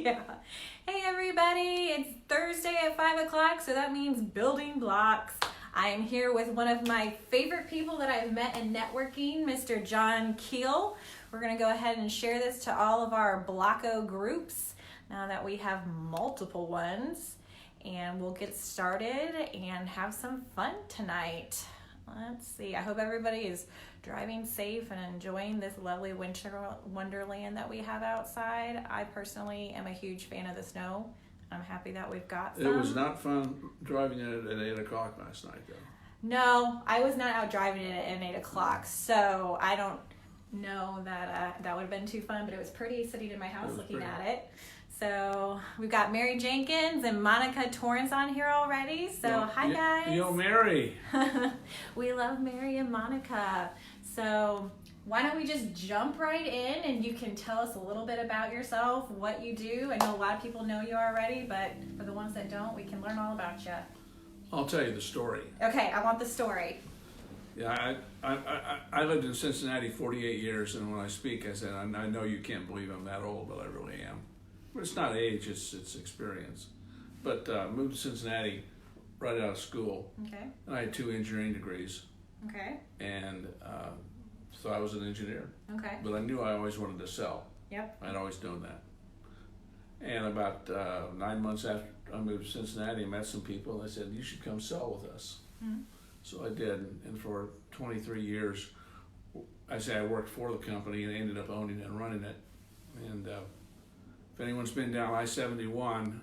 Yeah. Hey everybody, it's Thursday at 5 o'clock, so that means building blocks. I am here with one of my favorite people that I've met in networking, Mr. Jon Keel. We're going to go ahead and share this to all of our Blocko groups now that we have multiple ones. And we'll get started and have some fun tonight. Let's see. I hope everybody is driving safe and enjoying this lovely winter wonderland that we have outside. I personally am a huge fan of the snow. I'm happy that we've got some. It was not fun driving it at 8 o'clock last night, though. No, I was not out driving it at 8 o'clock, so I don't know that that would have been too fun, but it was pretty sitting in my house looking at it. So we've got Mary Jenkins and Monica Torrance on here already. So hi guys. Yo, Mary. We love Mary and Monica. So why don't we just jump right in and you can tell us a little bit about yourself, what you do. I know a lot of people know you already, but for the ones that don't, we can learn all about you. I'll tell you the story. Okay, I want the story. Yeah, I lived in Cincinnati 48 years, and when I speak, I said, I know you can't believe I'm that old, but I really am. But it's not age, it's experience. But moved to Cincinnati right out of school. Okay. And I had 2 engineering degrees. Okay. And so I was an engineer. Okay. But I knew I always wanted to sell. Yep. I'd always known that. And about 9 months after I moved to Cincinnati, I met some people, and they said, you should come sell with us. Mm-hmm. So I did, and for 23 years, I worked for the company and ended up owning it and running it. And if anyone's been down I-71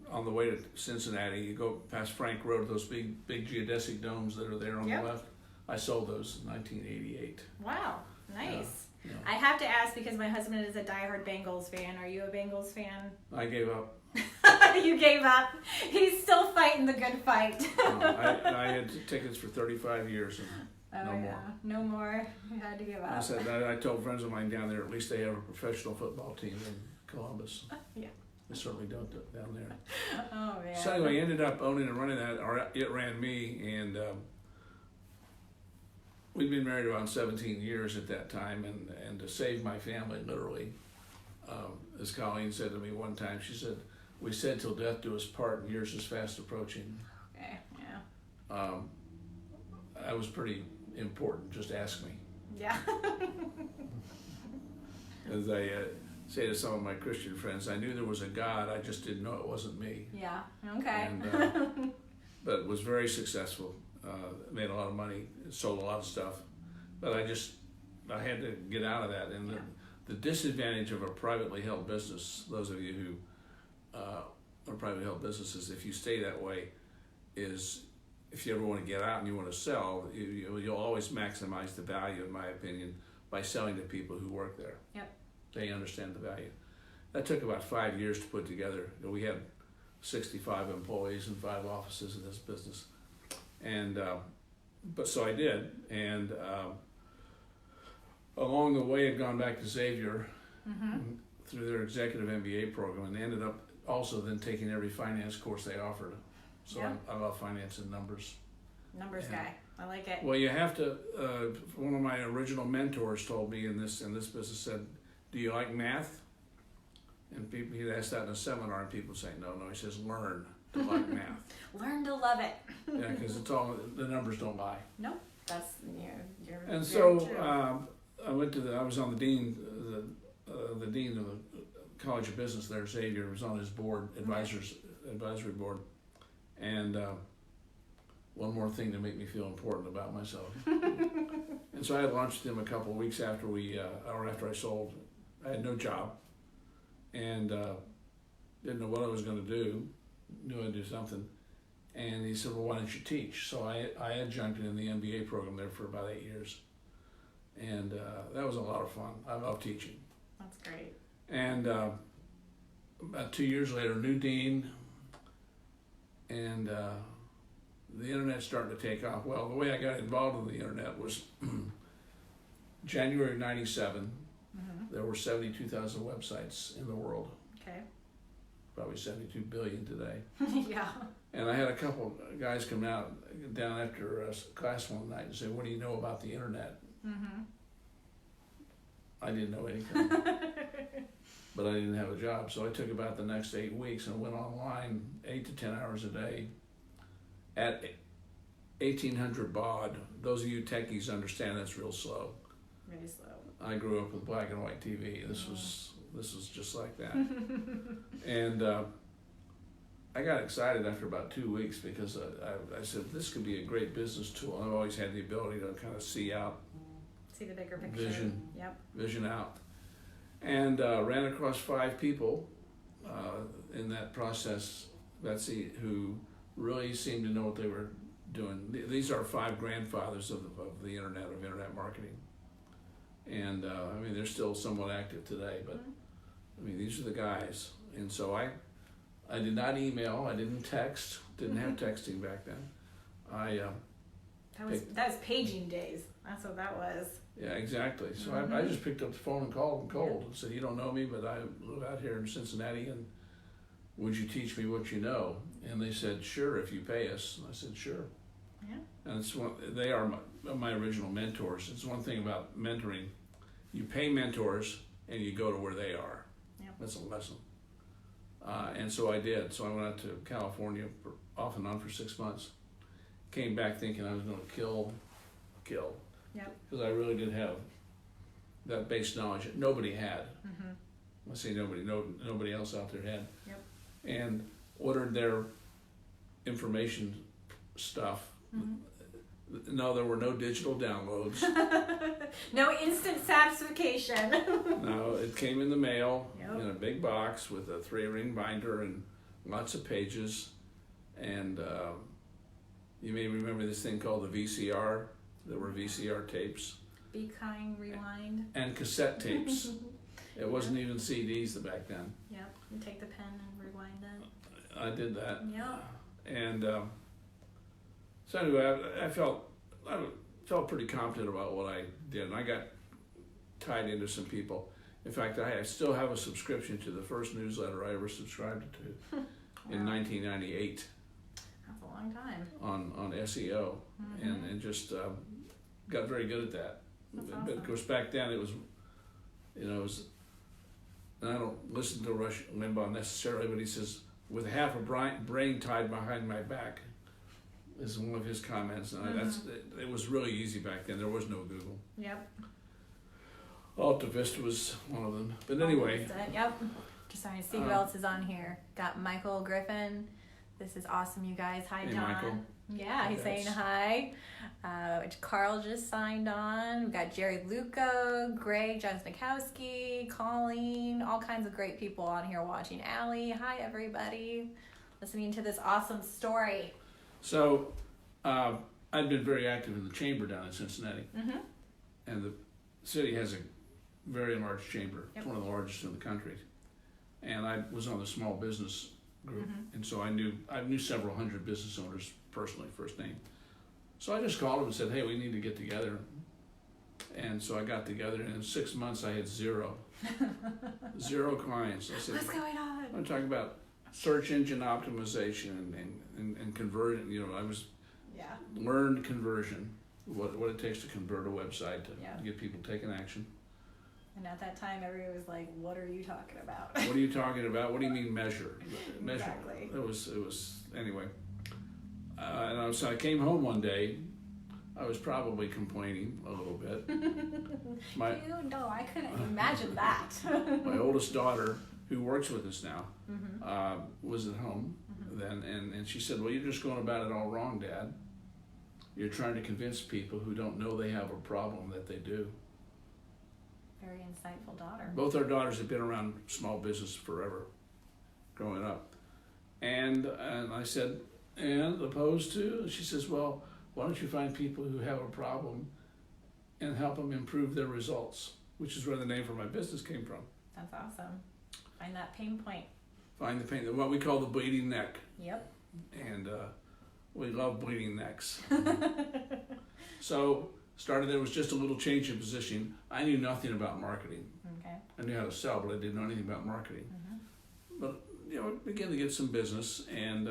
on the way to Cincinnati, you go past Frank Road, those big geodesic domes that are there on the left. I sold those in 1988. Wow, nice. Yeah. I have to ask because my husband is a diehard Bengals fan. Are you a Bengals fan? I gave up. You gave up. He's still fighting the good fight. I had tickets for 35 years and more. No more. You had to give up. I told friends of mine down there, at least they have a professional football team in Columbus. Yeah. They certainly don't down there. Oh, man. So anyway, I ended up owning and running that, or it ran me, and we'd been married around 17 years at that time, and to save my family, literally, as Colleen said to me one time, she said, we said till death do us part, and yours is fast approaching. Okay, yeah. That was pretty important, just ask me. Yeah. As I say to some of my Christian friends, I knew there was a God, I just didn't know it wasn't me. Yeah, okay. And, but was very successful, made a lot of money, sold a lot of stuff, but I had to get out of that. And the disadvantage of a privately held business, those of you who are privately held businesses, if you stay that way, is if you ever want to get out and you want to sell, you'll always maximize the value, in my opinion, by selling to people who work there. Yep. They understand the value. That took about 5 years to put together. We had 65 employees and 5 offices in this business. And but so I did. And along the way, I'd gone back to Xavier through their executive MBA program, and ended up also then taking every finance course they offered. So I love finance and numbers. Numbers guy, I like it. Well, you have to. One of my original mentors told me in this business said, "Do you like math?" And people, he'd ask that in a seminar, and people say, "No." He says, "Learn to like math." Learn to love it. Yeah, because it's all the numbers don't lie. Nope, that's you're and so I went to I was on the dean of the College of Business there, Xavier, was on his board, advisory board. And one more thing to make me feel important about myself. And so I had lunch with him a couple of weeks after after I sold. I had no job and didn't know what I was going to do. Knew I'd do something. And he said, well, why don't you teach? So I adjuncted in the MBA program there for about 8 years. And that was a lot of fun. I love teaching. That's great. And about 2 years later, new dean, and the internet's starting to take off. Well, the way I got involved in the internet was January of '97. There were 72,000 websites in the world. Okay. Probably 72 billion today. Yeah. And I had a couple guys come down after class one night and say, "What do you know about the internet?" I didn't know anything. but I didn't have a job. So I took about the next 8 weeks and went online 8 to 10 hours a day at 1,800 baud. Those of you techies understand that's real slow. Very slow. I grew up with black and white TV. This was just like that. And I got excited after about 2 weeks because I said, this could be a great business tool. I've always had the ability to kind of see out. See the bigger picture. Vision out. And ran across 5 people in that process, Betsy, who really seemed to know what they were doing. These are 5 grandfathers of the internet, of internet marketing. And I mean, they're still somewhat active today, but I mean, these are the guys. And so I did not email, I didn't text, didn't have texting back then. That was paging days. That's what that was. Yeah, exactly. So I just picked up the phone and called them cold and said, you don't know me, but I live out here in Cincinnati, and would you teach me what you know? And they said, sure, if you pay us. And I said, sure. Yeah. And they are my original mentors. It's one thing about mentoring. You pay mentors and you go to where they are. Yep. That's a lesson. And so I did. So I went out to California off and on for 6 months. Came back thinking I was going to kill. Yep. Because I really did have that base knowledge that nobody had. I say nobody else out there had. Yep. And ordered their information stuff. No, there were no digital downloads. No instant satisfaction. No, it came in the mail Yep. in a big box with a 3-ring binder and lots of pages. And you may remember this thing called the VCR. There were VCR tapes. Be kind, rewind. And cassette tapes. It wasn't even CDs back then. Yep. You take the pen and rewind it. I did that. Yep. And so anyway, I felt pretty confident about what I did, and I got tied into some people. In fact, I still have a subscription to the first newsletter I ever subscribed to in 1998. That's a long time. On SEO, and just got very good at that. That's But awesome. of course, back then it was, and I don't listen to Rush Limbaugh necessarily, but he says, with half a brain tied behind my back, is one of his comments. And it was really easy back then. There was no Google. Yep. Alta Vista was one of them. But anyway. Yep. Just trying to see who else is on here. Got Michael Griffin. This is awesome, you guys. Hi, Hey, John. Michael. Yeah, he's saying hi. Carl just signed on. We've got Jerry Luca, Greg Jasnikowski, Colleen, all kinds of great people on here watching. Allie, hi everybody. Listening to this awesome story. So, I'd been very active in the chamber down in Cincinnati. And the city has a very large chamber. It's one of the largest in the country. And I was on the small business group, and so I knew several hundred business owners personally, first name. So I just called them and said, hey, we need to get together. And so I got together, and in 6 months I had zero clients. I said, what's going on? I'm talking about search engine optimization and conversion. I was learned conversion, what it takes to convert a website to get people taking action. And at that time, everyone was like, what are you talking about? What are you talking about? What do you mean measure? Measure. Exactly. It was anyway. And so I came home one day. I was probably complaining a little bit. No, I couldn't imagine that. My oldest daughter, who works with us now, was at home then, and she said, well, you're just going about it all wrong, Dad. You're trying to convince people who don't know they have a problem that they do. Very insightful daughter. Both our daughters have been around small business forever, growing up. And I said, and opposed to? And she says, well, why don't you find people who have a problem and help them improve their results, which is where the name for my business came from. That's awesome. Find that pain point. Find the pain, what we call the bleeding neck. Yep. And we love bleeding necks. So started, there was just a little change in position. I knew nothing about marketing. Okay. I knew how to sell, but I didn't know anything about marketing. But began to get some business, and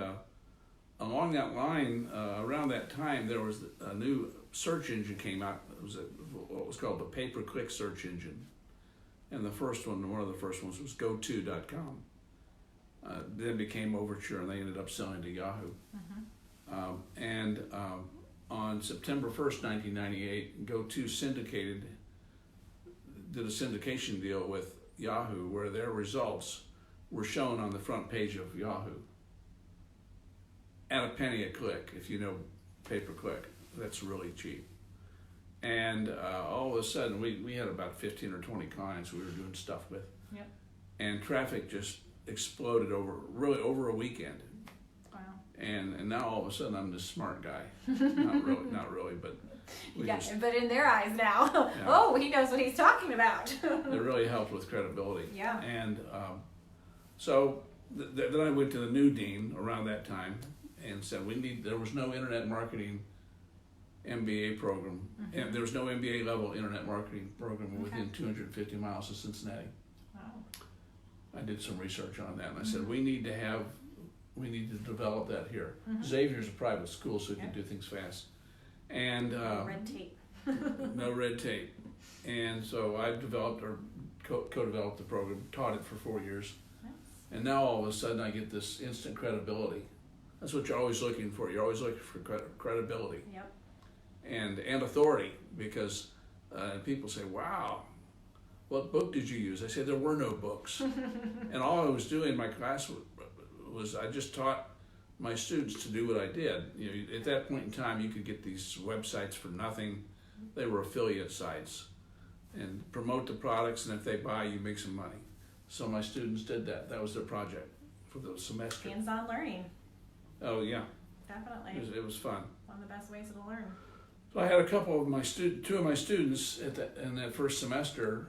along that line, around that time, there was a new search engine came out. It was what was called the pay-per-click search engine, and one of the first ones was GoTo.com. Then became Overture, and they ended up selling to Yahoo. On September 1st, 1998, GoTo did a syndication deal with Yahoo, where their results were shown on the front page of Yahoo at a penny a click. If you know pay-per-click, that's really cheap. And all of a sudden, we had about 15 or 20 clients we were doing stuff with. Yep. And traffic just exploded over a weekend. Wow. And now all of a sudden I'm this smart guy. not really, but but in their eyes now, Yeah. Oh, he knows what he's talking about. it really helped with credibility. Yeah. And so then I went to the new dean around that time and said there was no internet marketing MBA program, and there was no MBA level internet marketing program within 250 miles of Cincinnati. Wow. I did some research on that, and I said we need to develop that here. Xavier's a private school, so you can do things fast, and Red tape. no red tape. And so I developed or co-developed the program, taught it for 4 years, and now all of a sudden I get this instant credibility. That's what you're always looking for. You're always looking for credibility. Yep. And authority, because people say, wow, what book did you use? I said, there were no books. And all I was doing in my class was I just taught my students to do what I did. At that point in time, you could get these websites for nothing. They were affiliate sites. And promote the products, and if they buy, you make some money. So my students did that. That was their project for the semester. Hands-on learning. Oh, yeah. Definitely. It was fun. One of the best ways to learn. So I had a couple of two of my students in that first semester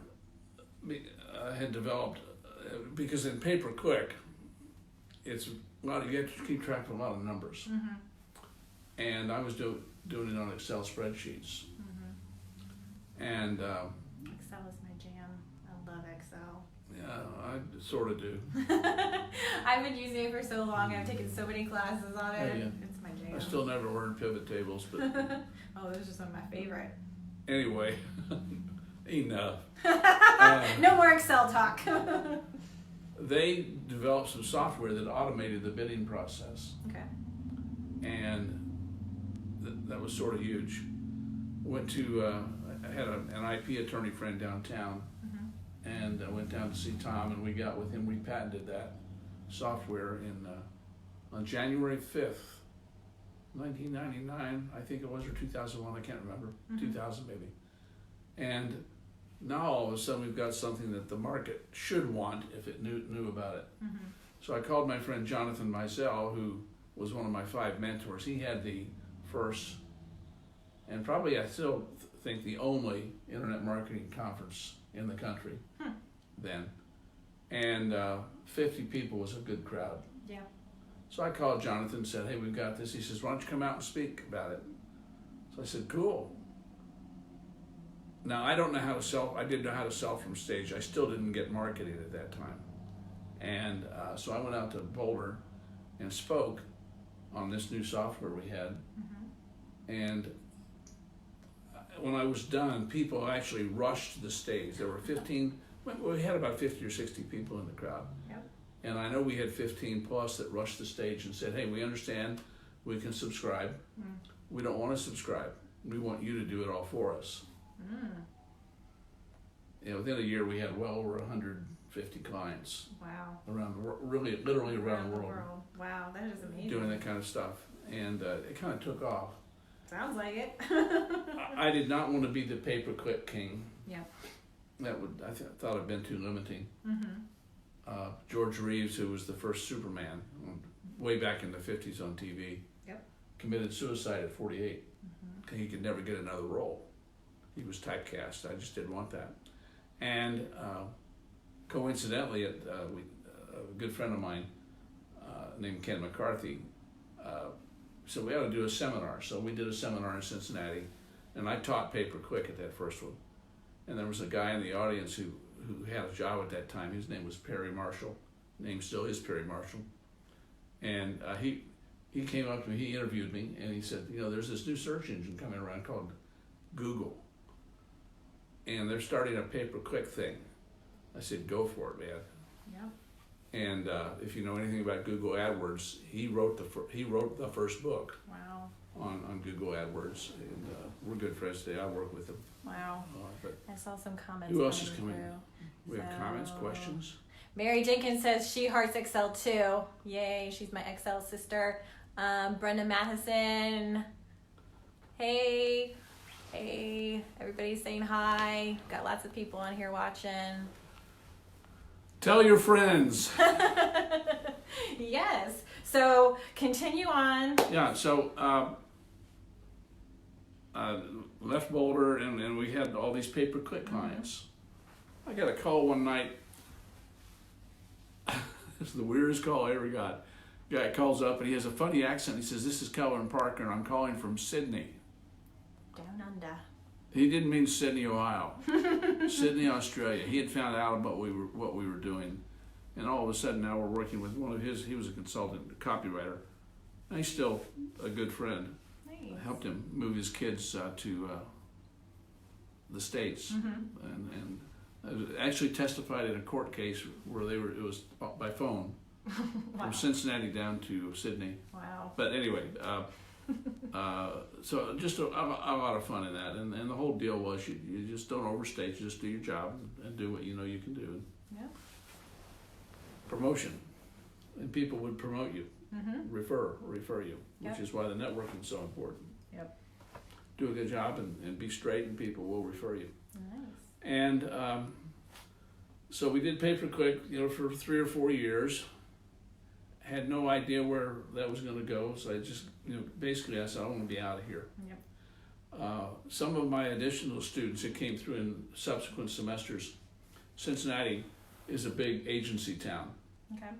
had developed, because in pay-per-click, it's a lot. You have to keep track of a lot of numbers, and I was doing it on Excel spreadsheets, and Excel is my jam. I love Excel. yeah, I sort of do. I've been using it for so long. I've taken so many classes on it. Oh, yeah. It's my jam. I still never learned pivot tables, but Oh, this is just one of my favorite. anyway, enough. No more Excel talk. They developed some software that automated the bidding process. Okay. And that was sort of huge. Went to, I had an IP attorney friend downtown, and I went down to see Tom, and we got with him. We patented that software on January 5th, 1999, I think it was, or 2001, I can't remember, 2000 maybe. And now all of a sudden we've got something that the market should want if it knew about it. So I called my friend Jonathan Meisel, who was one of my 5 mentors. He had the first, and probably I still think the only internet marketing conference in the country then. And 50 people was a good crowd. Yeah. So I called Jonathan and said, hey, we've got this. He says, why don't you come out and speak about it? So I said, cool. Now, I don't know how to sell. I didn't know how to sell from stage. I still didn't get marketing at that time. And so I went out to Boulder and spoke on this new software we had. And when I was done, people actually rushed the stage. There were 15, we had about 50 or 60 people in the crowd. Yep. And I know we had 15 plus that rushed the stage and said, hey, we understand we can subscribe. We don't want to subscribe. We want you to do it all for us. Within a year, we had well over 150 clients. Wow. Around the world, literally around the world. Wow, that is amazing. Doing that kind of stuff. And it kind of took off. Sounds like it. I did not want to be the pay-per-click king. Yeah. That thought it'd been too limiting. George Reeves, who was the first Superman, way back in the 50s on TV, committed suicide at 48. He could never get another role. He was typecast. I just didn't want that. And coincidentally, a good friend of mine named Ken McCarthy said we ought to do a seminar. So we did a seminar in Cincinnati, and I taught pay-per-click at that first one. And there was a guy in the audience who had a job at that time. His name was Perry Marshall. Name still is Perry Marshall. And he came up to me, he interviewed me, and he said, there's this new search engine coming around called Google. And they're starting a pay-per-click thing. I said, go for it, man. Yeah. And if you know anything about Google AdWords, he wrote the first book. Wow. On Google AdWords, and we're good friends today. I work with him. Wow. But I saw some comments. who else is coming? Through. We have comments, questions. Mary Jenkins says she hearts Excel too. Yay, she's my Excel sister. Brenda Matheson. Hey. Hey. Everybody's saying hi. Got lots of people on here watching. Tell your friends. Yes. So continue on. Yeah. So left Boulder, and we had all these pay-per-click clients. I got a call one night. This is the weirdest call I ever got. Guy calls up and he has a funny accent. He says, "This is Kelvin Parker, and I'm calling from Sydney." Down under. He didn't mean Sydney, Ohio. Sydney, Australia. He had found out about what we were doing, and all of a sudden now we're working with one of his. He was a consultant, a copywriter, and he's still a good friend. Nice. I helped him move his kids to the States, and I actually testified in a court case where it was by phone. Wow. From Cincinnati down to Sydney. Wow. But anyway, so just a lot of fun in that, and the whole deal was you just don't overstay, you just do your job and do what you know you can do. Yeah. Promotion, and people would promote you, refer you, which Yep. is why the networking is so important. Yep. Do a good job and be straight, and people will refer you. Nice. And so we did pay-per-click, for 3 or 4 years. Had no idea where that was going to go, so I just, basically I said, I want to be out of here. Yep. Some of my additional students that came through in subsequent semesters, Cincinnati is a big agency town. Okay.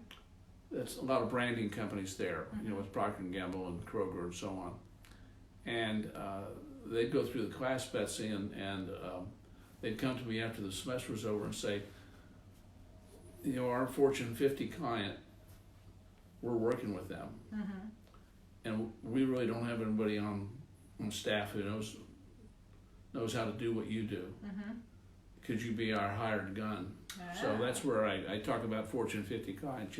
There's a lot of branding companies there, with Procter & Gamble and Kroger and so on. And they'd go through the class, Betsy, and they'd come to me after the semester was over and say, our Fortune 50 client, we're working with them. And we really don't have anybody on staff who knows how to do what you do. Could you be our hired gun? So that's where I talk about Fortune 50 clients,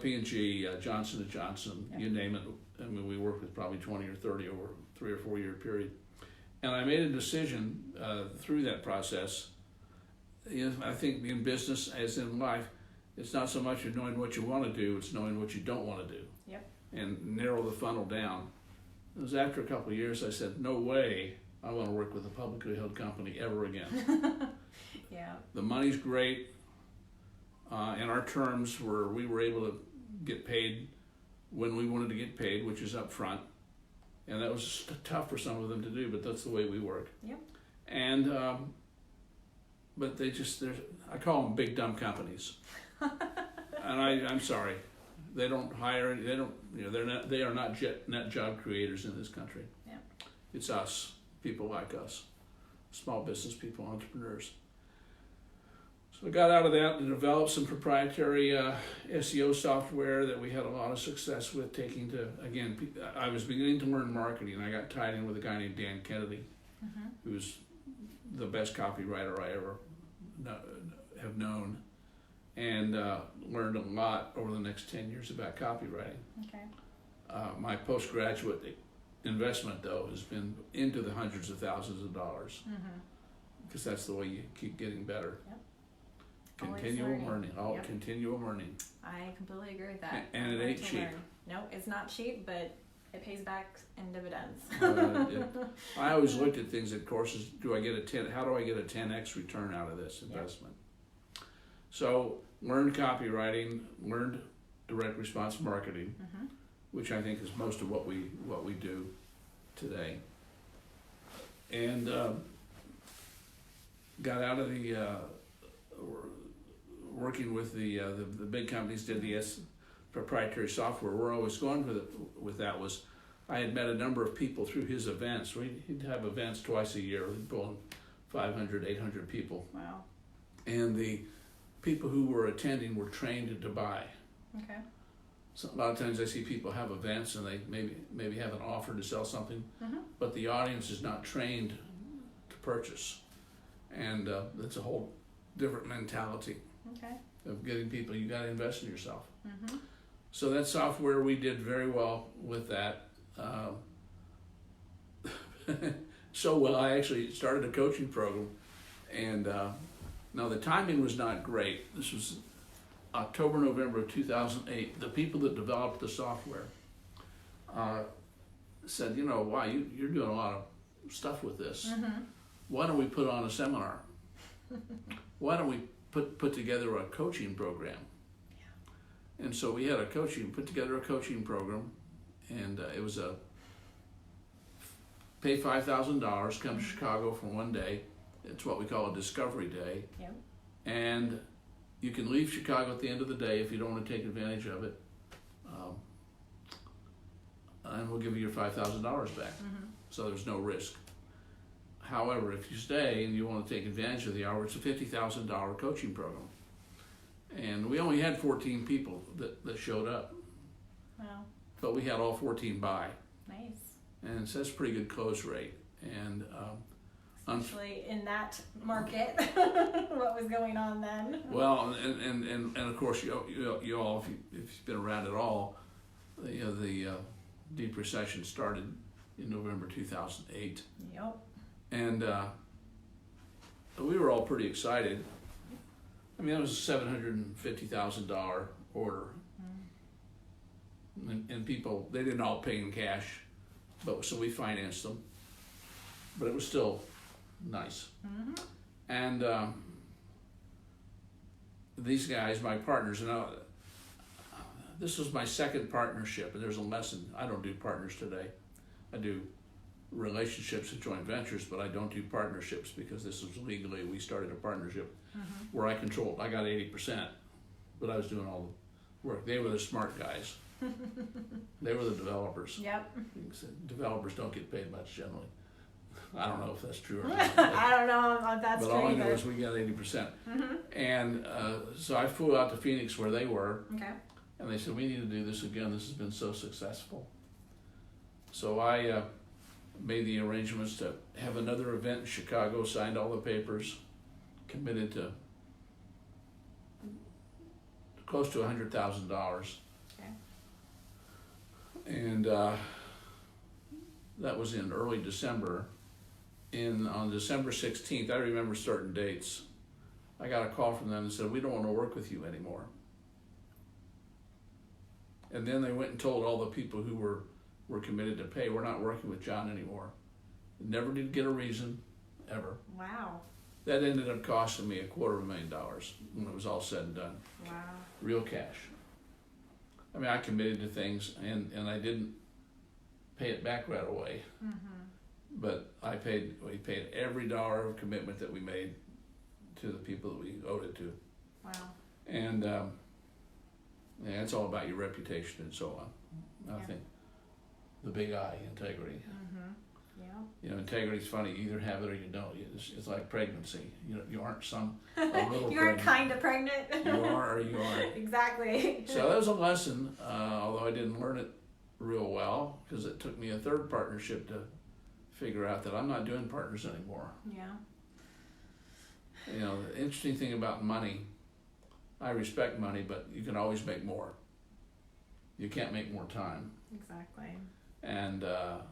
P&G, Johnson & Johnson, you name it. I mean, we work with probably 20 or 30 over a 3 or 4 year period. And I made a decision through that process. I think in business, as in life, it's not so much of knowing what you want to do, it's knowing what you don't want to do. Yep. And narrow the funnel down. It was after a couple of years I said, no way I want to work with a publicly held company ever again. Yeah. The money's great, and our terms were we were able to get paid when we wanted to get paid, which is up front. And that was tough for some of them to do, but that's the way we work. Yep. And but I call them big dumb companies. And I'm sorry, they don't hire. They don't. They are not net job creators in this country. Yeah. It's us, people like us, small business people, entrepreneurs. So I got out of that and developed some proprietary SEO software that we had a lot of success with. Taking to I was beginning to learn marketing. I got tied in with a guy named Dan Kennedy, who's the best copywriter I ever have known. And learned a lot over the next 10 years about copywriting. Okay. My postgraduate investment, though, has been into the hundreds of thousands of dollars, because that's the way you keep getting better. Yep. Continual learning. Yep. Continual learning. I completely agree with that. And it ain't cheap. No, it's not cheap, but it pays back in dividends. I always looked at things at courses. How do I get a 10x return out of this investment? Yep. So learned copywriting, learned direct response marketing, which I think is most of what we do today. And got out of the working with the big companies, did the proprietary software. Where I was going with that was I had met a number of people through his events. He'd have events twice a year. He'd pull in 500, 800 people. Wow. And the people who were attending were trained to buy. Okay. So a lot of times I see people have events and they maybe have an offer to sell something, but the audience is not trained to purchase. And that's a whole different mentality Okay. of getting people. You got to invest in yourself. Mm-hmm. So that software, we did very well with that. So well, I actually started a coaching program, and now the timing was not great. This was October, November of 2008. The people that developed the software said, you know, wow, you're doing a lot of stuff with this. Mm-hmm. Why don't we put on a seminar? Why don't we put together a coaching program? Yeah. And so we had put together a coaching program, and it was pay $5,000, come to Chicago for one day. It's what we call a discovery day. Yep. And you can leave Chicago at the end of the day if you don't want to take advantage of it. And we'll give you your $5,000 back. Mm-hmm. So there's no risk. However, if you stay and you want to take advantage of the hour, it's a $50,000 coaching program. And we only had 14 people that showed up. Wow. But we had all 14 buy. Nice. And so that's a pretty good close rate. And especially in that market, what was going on then? well, and of course, you all, if you've been around at all, the deep recession started in November 2008. Yep. And we were all pretty excited. I mean, that was a $750,000 order. And people, they didn't all pay in cash, but so we financed them. But it was still nice. Mm-hmm. And these guys, my partners, and this was my second partnership, and there's a lesson. I don't do partners today. I do relationships and joint ventures, but I don't do partnerships because this was legally, we started a partnership where I controlled. I got 80%, but I was doing all the work. They were the smart guys. They were the developers. Yep. Developers don't get paid much generally. I don't know if that's true or not. I don't know if that's but true all I either. know is we got 80%. Mm-hmm. And so I flew out to Phoenix where they were, Okay. and they said, we need to do this again. This has been so successful. So I made the arrangements to have another event in Chicago, signed all the papers, committed to close to $100,000. Okay. And that was in early December. On December 16th, I remember certain dates, I got a call from them and said, we don't want to work with you anymore. And then they went and told all the people who were committed to pay, we're not working with Jon anymore. Never did get a reason, ever. Wow. That ended up costing me $250,000 when it was all said and done. Wow. Real cash. I mean, I committed to things and I didn't pay it back right away. Mm-hmm. But we paid every dollar of commitment that we made to the people that we owed it to. Wow. And yeah, it's all about your reputation and so on. I think the big I, integrity. Mm-hmm. Yeah. You know, integrity's funny. You either have it or you don't. It's like pregnancy. You aren't a little You aren't pregnant. kind of pregnant. You are or you aren't. Exactly. So that was a lesson, although I didn't learn it real well because it took me a third partnership to figure out that I'm not doing partners anymore. Yeah. You know, the interesting thing about money, I respect money, but you can always make more. You can't make more time. Exactly. And a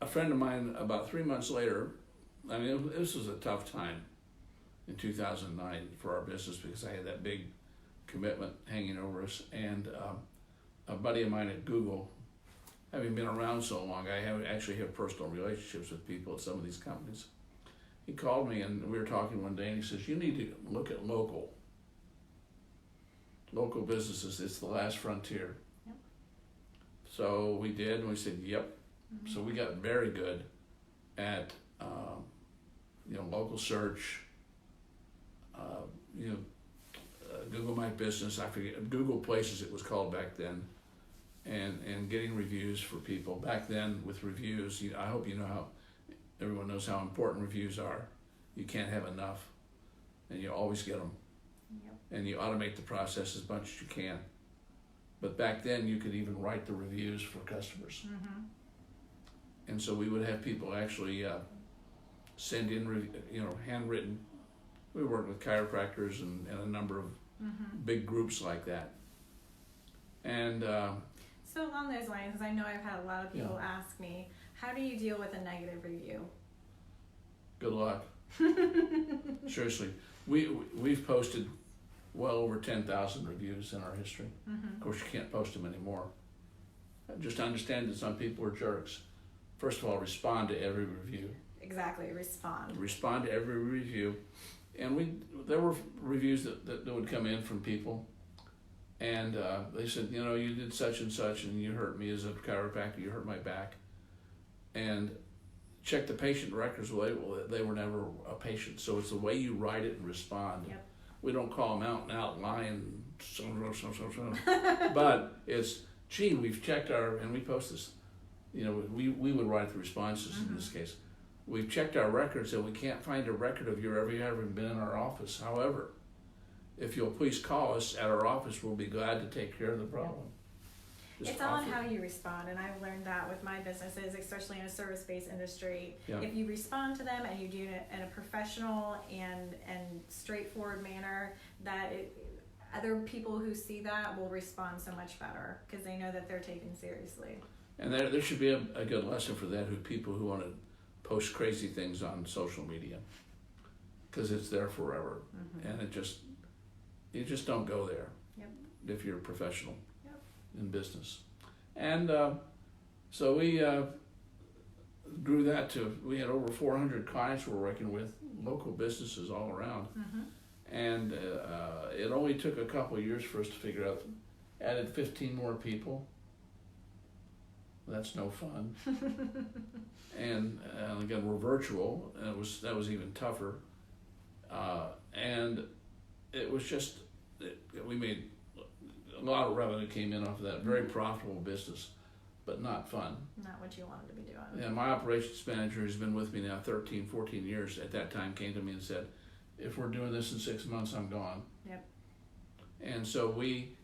friend of mine, about 3 months later, I mean, this was a tough time in 2009 for our business because I had that big commitment hanging over us. And a buddy of mine at Google, having been around so long, I actually have personal relationships with people at some of these companies. He called me and we were talking one day and he says, you need to look at local businesses. It's the last frontier. Yep. So we did and we said, yep. Mm-hmm. So we got very good at, local search, Google My Business, I forget, Google Places it was called back then, and getting reviews for people. Back then with reviews, I hope you know how, everyone knows how important reviews are. You can't have enough, and you always get them. Yep. And you automate the process as much as you can. But back then you could even write the reviews for customers. Mm-hmm. And so we would have people actually send in, handwritten we work with chiropractors and a number of big groups like that. And so along those lines, 'cause I know I've had a lot of people ask me, how do you deal with a negative review? good luck. Seriously, we've posted well over 10,000 reviews in our history. Of course, you can't post them anymore. Just understand that some people are jerks. First of all, respond to every review. Exactly, respond. Respond to every review. And there were reviews that would come in from people, and they said, you know, you did such and such, and you hurt me as a chiropractor, you hurt my back. And check the patient records. Well, they were never a patient. So it's the way you write it and respond. Yep. We don't call them out and out lying, but it's, gee, we've checked and we post this, you know, we would write the responses in this case. We've checked our records and we can't find a record of you ever been in our office. However, if you'll please call us at our office, we'll be glad to take care of the problem. It's all on how you respond, and I've learned that with my businesses, especially in a service-based industry. Yeah. If you respond to them and you do it in a professional and straightforward manner, other people who see that will respond so much better because they know that they're taken seriously. And there should be a good lesson for that, people who want to post crazy things on social media, because it's there forever, and you just don't go there. Yep. If you're a professional. In business. And so we grew that to, we had over 400 clients we're working with, local businesses all around. And it only took a couple of years for us to figure out, added 15 more people. That's no fun. and again, we're virtual, and that was even tougher. And it was just, we made, a lot of revenue came in off of that. Very profitable business, but not fun. Not what you wanted to be doing. And my operations manager, who's been with me now 13, 14 years, at that time came to me and said, if we're doing this in 6 months, I'm gone. Yep. And so we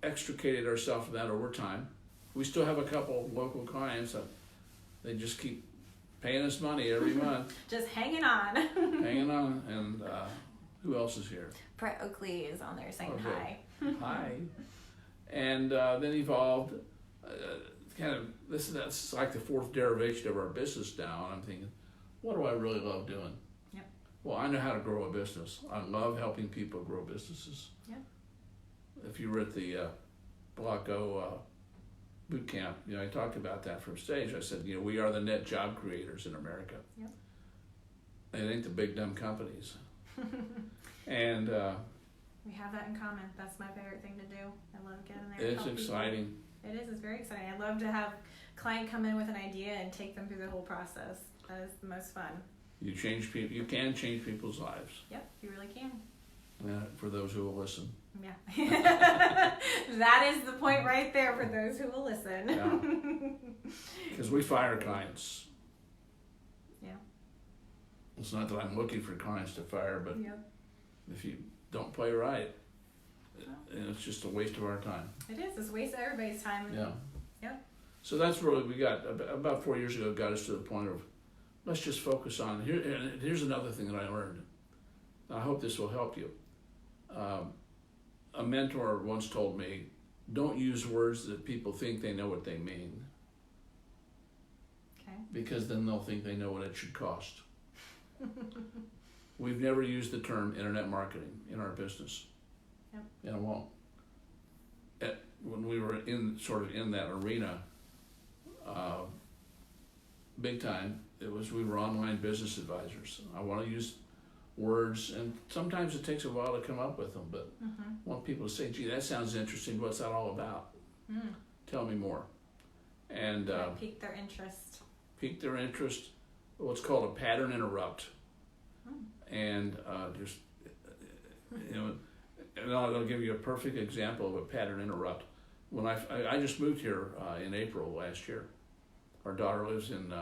extricated ourselves from that over time. We still have a couple local clients that they just keep paying us money every month. Just hanging on. Hanging on. And who else is here? Brett Oakley is on there saying hi. Hi. And then evolved, that's like the fourth derivation of our business now. And I'm thinking, what do I really love doing? Yep. Well, I know how to grow a business. I love helping people grow businesses. Yep. If you were at the Block O boot camp, you know, I talked about that from stage. I said, you know, we are the net job creators in America. Yep. It ain't the big dumb companies. And we have that in common. That's my favorite thing to do. I love getting there. it's exciting. It is. It's very exciting. I love to have a client come in with an idea and take them through the whole process. That is the most fun. You can change people's lives. Yep, you really can. For those who will listen. Yeah. That is the point right there for those who will listen. Yeah. Because we fire clients. Yeah. It's not that I'm looking for clients to fire, but if you don't play right, it's just a waste of our time. It is. It's a waste of everybody's time. Yeah. Yeah. So that's really, we got, about 4 years ago, got us to the point of, let's just focus on, here's another thing that I learned. I hope this will help you. A mentor once told me, don't use words that people think they know what they mean. Okay. Because then they'll think they know what it should cost. We've never used the term internet marketing in our business. Yep. And it won't. When we were in that arena, big time, we were online business advisors. I want to use words, and sometimes it takes a while to come up with them, but I want people to say, gee, that sounds interesting. What's that all about? Tell me more. And pique their interest. Pique their interest. What's called a pattern interrupt. And just, you know, and I'll give you a perfect example of a pattern interrupt. When I just moved here in April last year. Our daughter lives in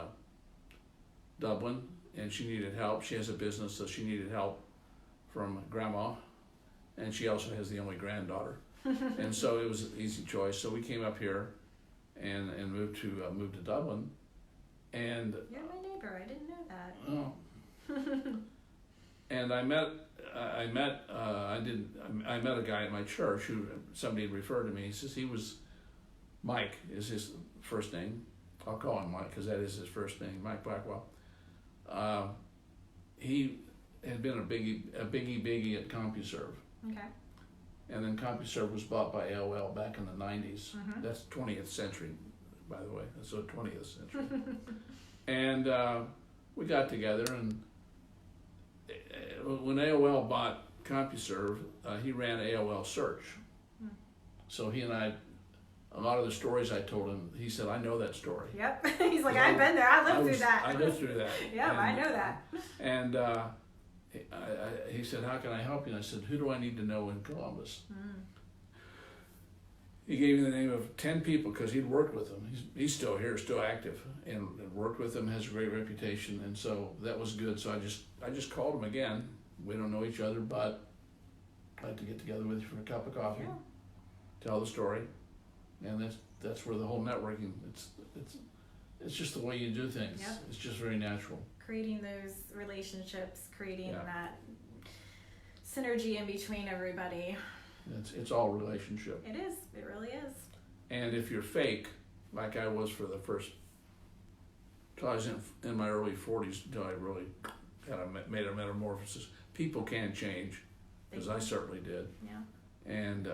Dublin, and she needed help. She has a business, so she needed help from grandma, and she also has the only granddaughter. And so it was an easy choice. So we came up here and moved to Dublin. And you're my neighbor. I didn't know that. Oh. And I met I met I met a guy at my church who somebody had referred to me. He says he was Mike is his first name. I'll call him Mike because that is his first name, Mike Blackwell. He had been a biggie at CompuServe. Okay. And then CompuServe was bought by AOL back in the 90s. Mm-hmm. That's 20th century, by the way. That's the 20th century. And we got together, and when AOL bought CompuServe, he ran AOL Search. Mm. So he and I, a lot of the stories I told him, he said, I know that story. Yep. He's like, I've been there. I lived through that. I lived through that. Yeah, And, I know that. And he said, how can I help you? And I said, who do I need to know in Columbus? Mm. He gave me the name of 10 people because he'd worked with them. He's still here, still active, and worked with them, has a great reputation, and so that was good. So I just called him again. We don't know each other, but I'd like to get together with you for a cup of coffee, tell the story, and that's where the whole networking. It's just the way you do things. Yep. It's just very natural. Creating those relationships, creating that synergy in between everybody. It's all relationship. It is. It really is. And if you're fake, like I was for the first, till I was in my early 40s, until I really kind of made a metamorphosis, people can change, because I certainly did. Yeah. And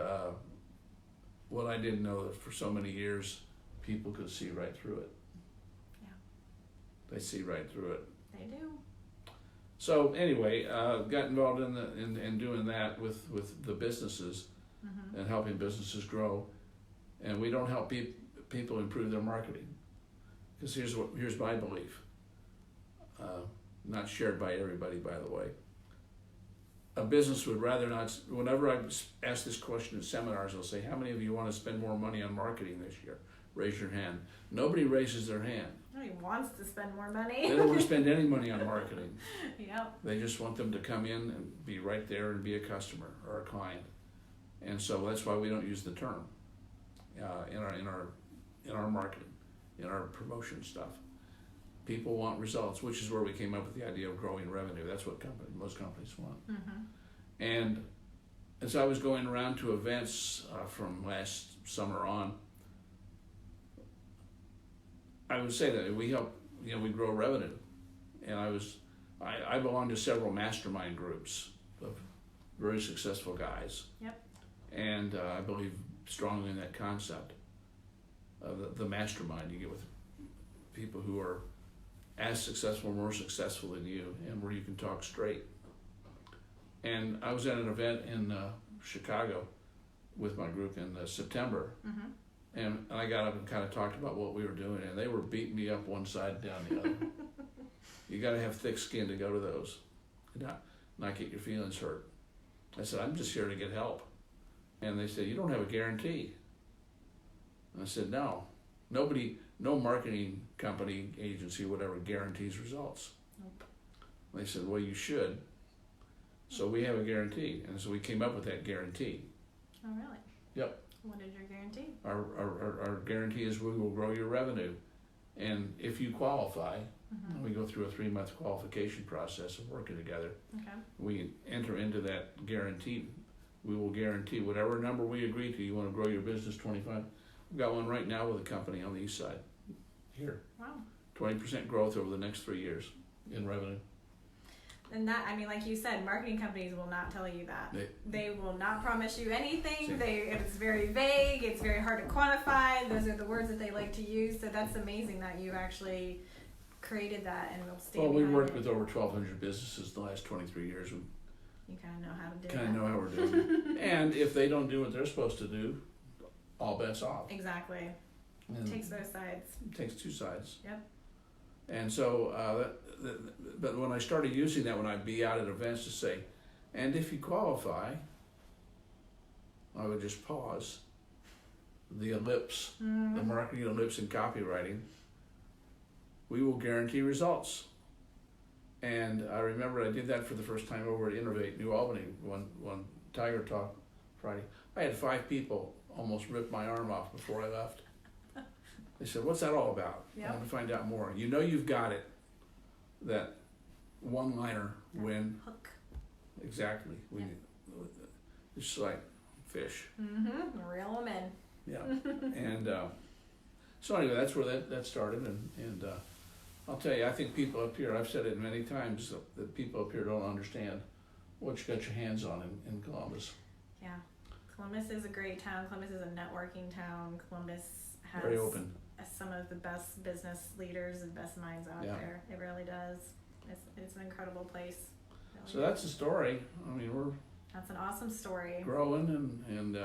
what I didn't know that for so many years, people could see right through it. Yeah. They see right through it. They do. So anyway, got involved in doing that with the businesses and helping businesses grow, and we don't help people improve their marketing, because here's my belief, not shared by everybody, by the way. A business would rather not. Whenever I ask this question in seminars, I'll say, "How many of you want to spend more money on marketing this year?" Raise your hand. Nobody raises their hand. Nobody wants to spend more money. They don't want to spend any money on marketing. Yep. They just want them to come in and be right there and be a customer or a client, and so that's why we don't use the term in our marketing, in our promotion stuff. People want results, which is where we came up with the idea of growing revenue. That's what most companies want. Mm-hmm. And as I was going around to events from last summer on, I would say that we help, we grow revenue. And I belong to several mastermind groups of very successful guys. Yep. And I believe strongly in that concept of the mastermind. You get with people who are as successful, more successful than you, and where you can talk straight. And I was at an event in Chicago with my group in September. Mm-hmm. And I got up and kind of talked about what we were doing, and they were beating me up one side, down the other. You got to have thick skin to go to those, and not get your feelings hurt. I said, I'm just here to get help. And they said, you don't have a guarantee. And I said, no. No marketing company, agency, whatever, guarantees results. Nope. They said, well, you should. So we have a guarantee. And so we came up with that guarantee. Oh, really? Yep. What is your guarantee? Our guarantee is we will grow your revenue. And if you qualify, we go through a 3-month qualification process of working together. Okay. We enter into that guarantee. We will guarantee whatever number we agree to. You want to grow your business 25. We've got one right now with a company on the east side here. Wow. 20% growth over the next 3 years in revenue. And that, I mean, like you said, marketing companies will not tell you that. They will not promise you anything. It's very vague. It's very hard to quantify. Those are the words that they like to use. So that's amazing that you actually created that and will stand Well, we behind worked it. with over 1,200 businesses the last 23 years. You kind of know how to do Kind of know how we're doing. And if they don't do what they're supposed to do, all bets off. Exactly. And It takes both sides. it takes two sides. Yep. And so, but when I started using that, when I'd be out at events to say, and if you qualify, I would just pause. The ellipse, the marketing ellipse in copywriting, we will guarantee results. And I remember I did that for the first time over at Innovate New Albany, one Tiger Talk Friday. I had 5 people almost rip my arm off before I left. They said, what's that all about? Yep. I want to find out more. You know you've got it. That one-liner when, Hook. exactly. We it's like fish. Reel them in. Yeah. And so anyway, that's where that started, and I'll tell you, I think people up here, I've said it many times, that people up here don't understand what you got your hands on in Columbus. Yeah. Columbus is a great town. Columbus is a networking town. Columbus has Very open. some of the best business leaders and best minds out there. It really does. It's an incredible place. Really So that's the story. I mean, we're that's an awesome story. growing and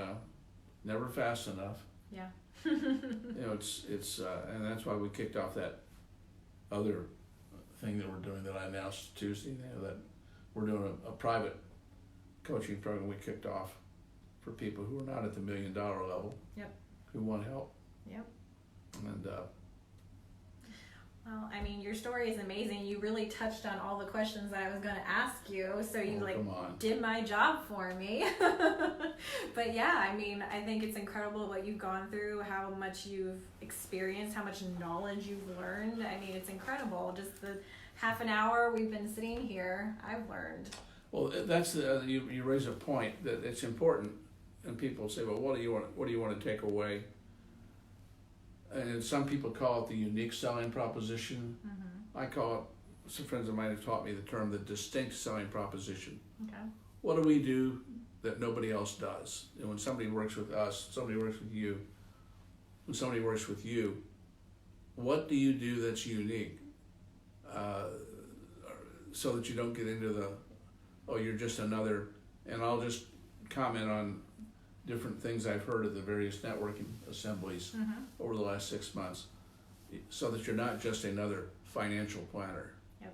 never fast enough. Yeah. You know, it's and that's why we kicked off that other thing that we're doing that I announced Tuesday. You know, that we're doing a private coaching program we kicked off for people who are not at the $1 million level. Yep. Who want help. Yep. And Well, I mean, your story is amazing. You really touched on all the questions that I was going to ask you, so you did my job for me. But yeah, I mean, I think it's incredible what you've gone through, how much you've experienced, how much knowledge you've learned. I mean, it's incredible. Just the half an hour we've been sitting here, I've learned. well, that's you raise a point that it's important, and people say, well, what do you want to take away? And some people call it the unique selling proposition. I call it, some friends of mine have taught me the term the distinct selling proposition. Okay. What do we do that nobody else does? And when somebody works with us, somebody works with you, when somebody works with you, what do you do that's unique? So that you don't get into the, oh, you're just another, and I'll just comment on different things I've heard at the various networking assemblies over the last 6 months, so that you're not just another financial planner. Yep.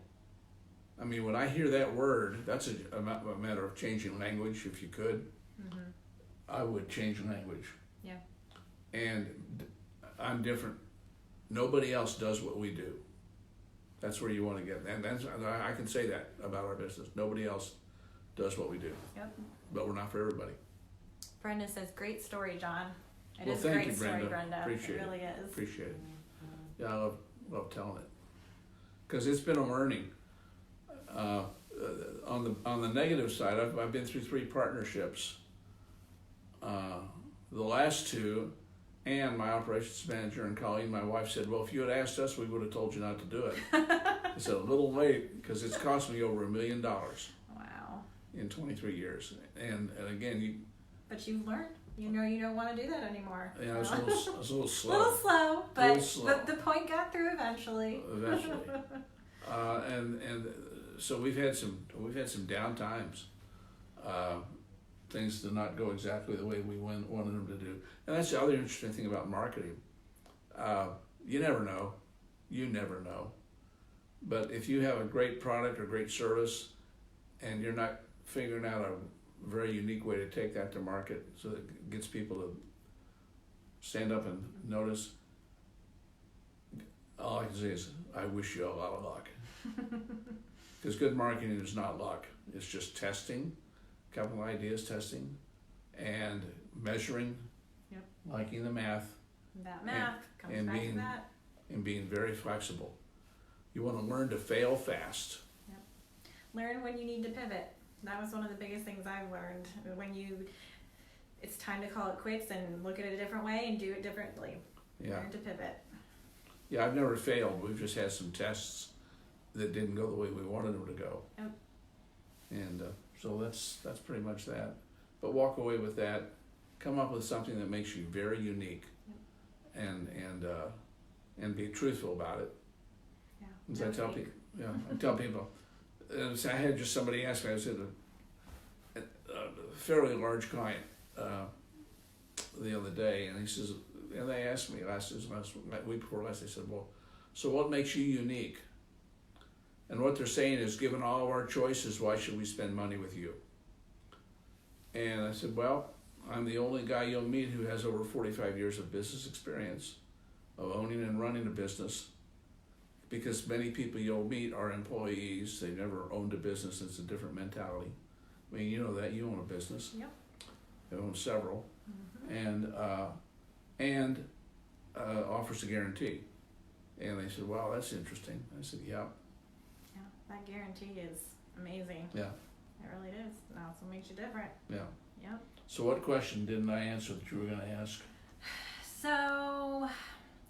I mean, when I hear that word, that's a matter of changing language. If you could, I would change language. Yeah. And I'm different. Nobody else does what we do. That's where you want to get. And I can say that about our business. Nobody else does what we do. Yep. But we're not for everybody. Brenda says, great story, John. It Well, is a thank great you, story, Brenda. Brenda. Appreciate it really is. Appreciate it. Yeah, I love telling it, because it's been a learning. On the negative side, I've been through 3 partnerships. The last 2, and my operations manager and Colleen, my wife, said, well, if you had asked us, we would have told you not to do it. I said, a little late, because it's cost me over $1 million. Wow. In 23 years. And again, But you've learned. You know you don't want to do that anymore. I was a little slow. A little slow, but little slow. the point got through eventually. Eventually. And so we've had some down times. Things did not go exactly the way we wanted them to do. And that's the other interesting thing about marketing. You never know. You never know. But if you have a great product or great service and you're not figuring out a very unique way to take that to market so that it gets people to stand up and notice, all I can say is I wish you a lot of luck. Because good marketing is not luck. It's just testing, a couple of ideas testing, and measuring, liking the math. That math comes back to that. And being very flexible. You want to learn to fail fast. Yep. Learn when you need to pivot. That was one of the biggest things I've learned. It's time to call it quits and look at it a different way and do it differently. Yeah. Learn to pivot. Yeah, I've never failed. We've just had some tests that didn't go the way we wanted them to go. Yep. And so that's pretty much that. But walk away with that. Come up with something that makes you very unique. Yep. And be truthful about it. Yeah. As I tell people, I tell people. I had just somebody ask me. I said a fairly large client the other day, and he says, and they asked me last week before last. They said, "Well, so what makes you unique?" And what they're saying is, given all of our choices, why should we spend money with you? And I said, well, I'm the only guy you'll meet who has over 45 years of business experience of owning and running a business. Because many people you'll meet are employees. They've never owned a business. It's a different mentality. I mean, you know that. You own a business. Yep. You own several. And offers a guarantee. And they said, wow, that's interesting. I said, yeah. Yeah, that guarantee is amazing. Yeah. It really is. That's what makes you different. Yeah. Yep. So what question didn't I answer that you were going to ask? So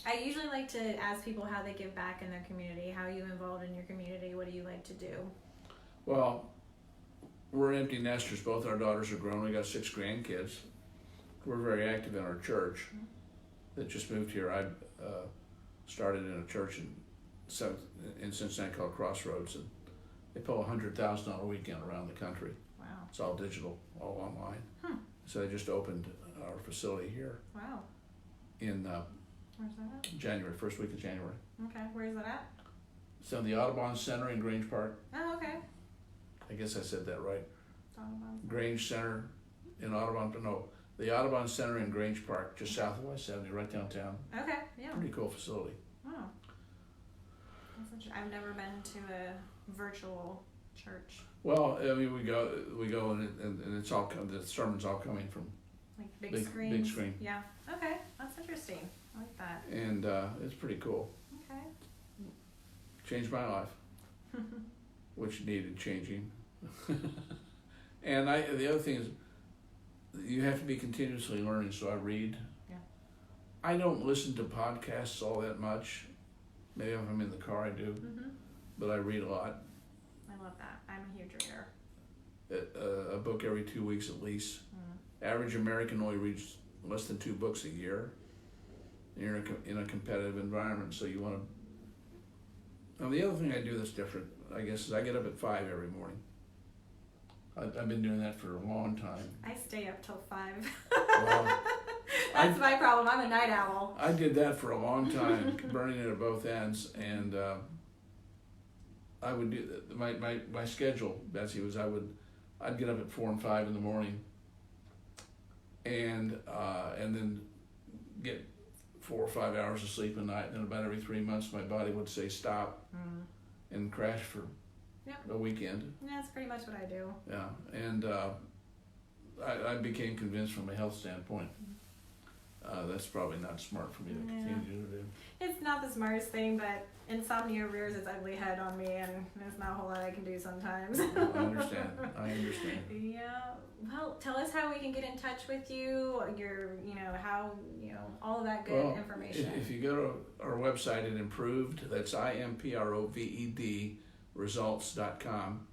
I usually like to ask people how they give back in their community. How are you involved in your community? What do you like to do? Well, we're empty nesters. Both our daughters are grown. We got 6 grandkids. We're very active in our church that just moved here. I started in a church in Cincinnati called Crossroads, and they pull $100,000 a weekend around the country. Wow. It's all digital, all online. So they just opened our facility here. Wow. In Where's that at? January, first week of January. Okay. Where's that at? It's on the Audubon Center in Grange Park. Oh, okay. I guess I said that right. Audubon. Grange Center in Audubon, no, the Audubon Center in Grange Park, just south of I-70, right downtown. Okay. Yeah. Pretty cool facility. Oh. That's interesting. I've never been to a virtual church. Well, I mean, we go, and it's all the sermons all coming from Like big screens? Big screen. Yeah. Okay. That's interesting. I like that. And it's pretty cool. Okay. Changed my life, which needed changing. And the other thing is, you have to be continuously learning, so I read. Yeah. I don't listen to podcasts all that much. Maybe if I'm in the car I do, but I read a lot. I love that. I'm a huge reader. A book every 2 weeks at least. Average American only reads less than 2 books a year. You're in a competitive environment, so you want to. Now the other thing I do that's different, I guess, is I get up at 5 every morning. I've been doing that for a long time. I stay up till 5. Well, That's my problem. I'm a night owl. I did that for a long time, burning it at both ends, and I would do my schedule, Betsy, was I'd get up at 4 and 5 in the morning, and then get 4 or 5 hours of sleep a night. And then about every 3 months, my body would say stop and crash for a weekend. Yeah, that's pretty much what I do. Yeah, and I became convinced from a health standpoint. That's probably not smart for me to continue to do. It's not the smartest thing, but insomnia rears its ugly head on me, and there's not a whole lot I can do sometimes. I understand. Yeah. Well, tell us how we can get in touch with you. How all of that good information. If you go to our website at Improved, that's IMPROVED results.com.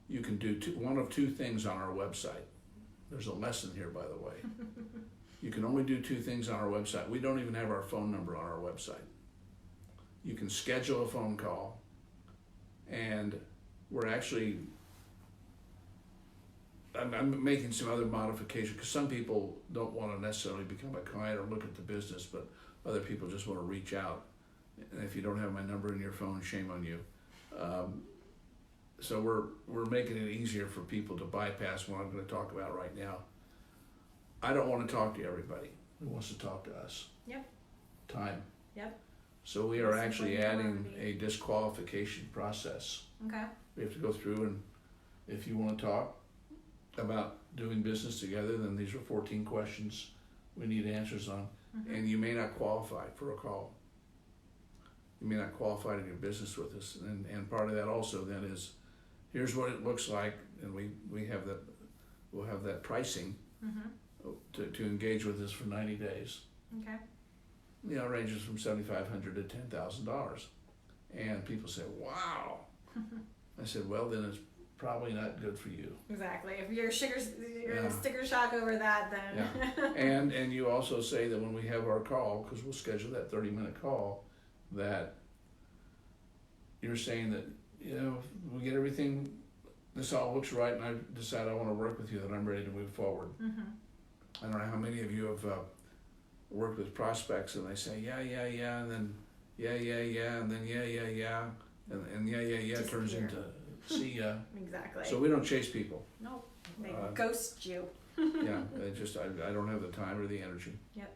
You can do one of 2 things on our website. There's a lesson here, by the way. You can only do 2 things on our website. We don't even have our phone number on our website. You can schedule a phone call, and we're actually, I'm making some other modifications, because some people don't want to necessarily become a client or look at the business, but other people just want to reach out. And if you don't have my number in your phone, shame on you. So we're making it easier for people to bypass what I'm going to talk about right now. I don't want to talk to everybody who wants to talk to us. Yep. Time. Yep. So we are actually adding a disqualification process. Okay. We have to go through, and if you want to talk about doing business together, then these are 14 questions we need answers on. And you may not qualify for a call. You may not qualify to do business with us. And part of that also then is, here's what it looks like, and we'll have that pricing to engage with us for 90 days. Okay. It ranges from $7,500 to $10,000. And people say, wow. I said, well, then it's probably not good for you. Exactly. If you're sticker shock over that, then. Yeah. And you also say that when we have our call, because we'll schedule that 30-minute call, that you're saying that, we get everything, this all looks right, and I decide I want to work with you, that I'm ready to move forward. I don't know how many of you have worked with prospects, and they say, yeah, and then yeah, and then yeah, and yeah turns into see ya. Exactly. So we don't chase people. No, they ghost you. Yeah, I don't have the time or the energy. Yep.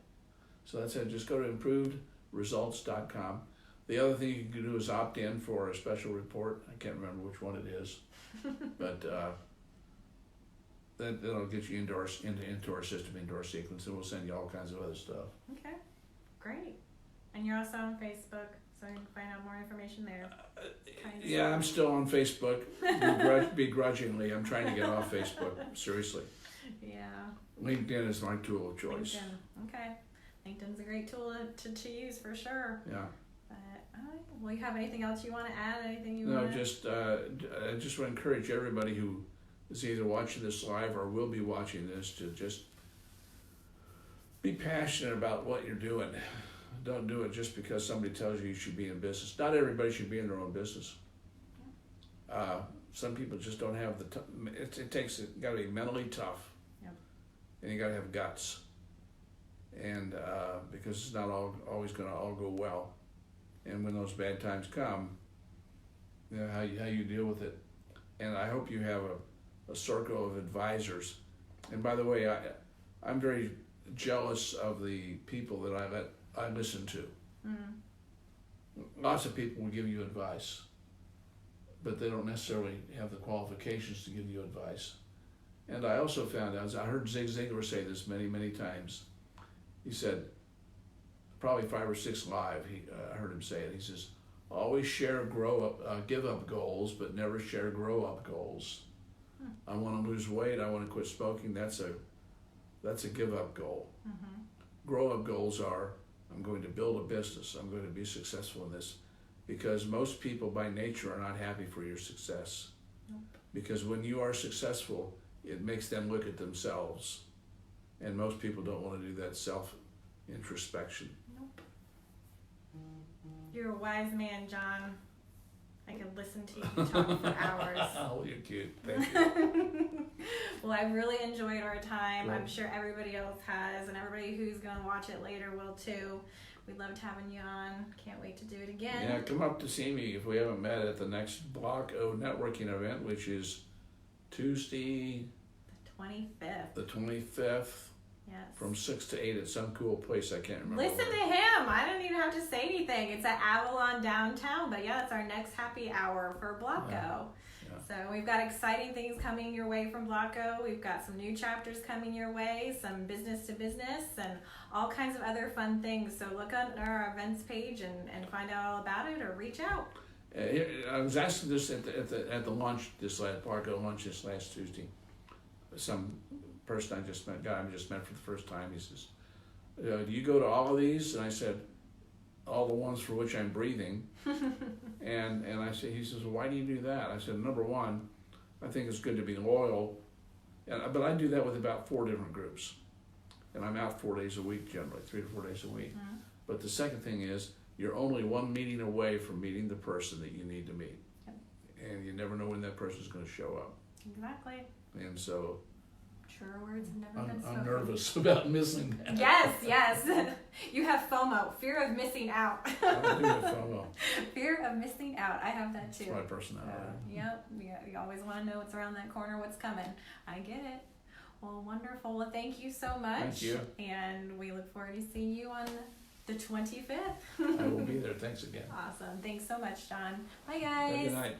So that's it. Just go to improvedresults.com. The other thing you can do is opt in for a special report. I can't remember which one it is, but that'll get you into our system, into our sequence, and we'll send you all kinds of other stuff. Okay, great. And you're also on Facebook, so I can find out more information there. Yeah, I'm still on Facebook, begrudgingly. I'm trying to get off Facebook, seriously. Yeah. LinkedIn is my tool of choice. LinkedIn. Okay. LinkedIn's a great tool to use for sure. Yeah. But, all right. Well, you have anything else you want to add? Anything you No, want to... I just want to encourage everybody who is either watching this live or will be watching this to just be passionate about what you're doing. Don't do it just because somebody tells you should be in business. Not everybody should be in their own business. Some people just don't have the it takes, you got to be mentally tough. Yep. And you got to have guts. And because it's not always going to all go well. And when those bad times come, you know, how you deal with it. And I hope you have a circle of advisors. And by the way, I'm very jealous of the people that I listen to. Lots of people will give you advice, but they don't necessarily have the qualifications to give you advice. And I also found out, I heard Zig Ziglar say this many, many times. He said, probably 5 or 6 live, I heard him say it. He says, always share give up goals, but never share grow up goals. I want to lose weight, I want to quit smoking, that's a give up goal. Grow up goals are, I'm going to build a business, I'm going to be successful in this. Because most people by nature are not happy for your success. Nope. Because when you are successful, it makes them look at themselves. And most people don't want to do that self-introspection. Nope. You're a wise man, John. I could listen to you talk for hours. Oh, you're cute. Thank you. Well, I've really enjoyed our time. Good. I'm sure everybody else has, and everybody who's going to watch it later will too. We loved having you on. Can't wait to do it again. Yeah, come up to see me if we haven't met at the next Block O networking event, which is Tuesday, The 25th. the 25th, Yes. from 6 to 8 at some cool place I can't remember. Listen to him. I didn't even have to say anything. It's at Avalon downtown, but yeah, it's our next happy hour for Blocko. Yeah. So we've got exciting things coming your way from Blocko. We've got some new chapters coming your way, some business to business, and all kinds of other fun things. So look on our events page and find out all about it, or reach out. I was asking this at the lunch Blocko lunch this last Tuesday. Some person I just met for the first time. He says, "Do you go to all of these?" And I said, "All the ones for which I'm breathing." and I said, he says, "Well, why do you do that?" I said, "Number one, I think it's good to be loyal, but I do that with about 4 different groups, and I'm out 4 days a week generally, 3 to 4 days a week. But the second thing is, you're only one meeting away from meeting the person that you need to meet, and you never know when that person's going to show up. Exactly. And so." Truer words have never been spoken. I'm nervous about missing that. Yes. You have FOMO, fear of missing out. I do have FOMO. Fear of missing out. I have that too. It's my personality. Yep. You always want to know what's around that corner, what's coming. I get it. Well, wonderful. Well, thank you so much. Thank you. And we look forward to seeing you on the 25th. I will be there. Thanks again. Awesome. Thanks so much, John. Bye, guys. Have a good night.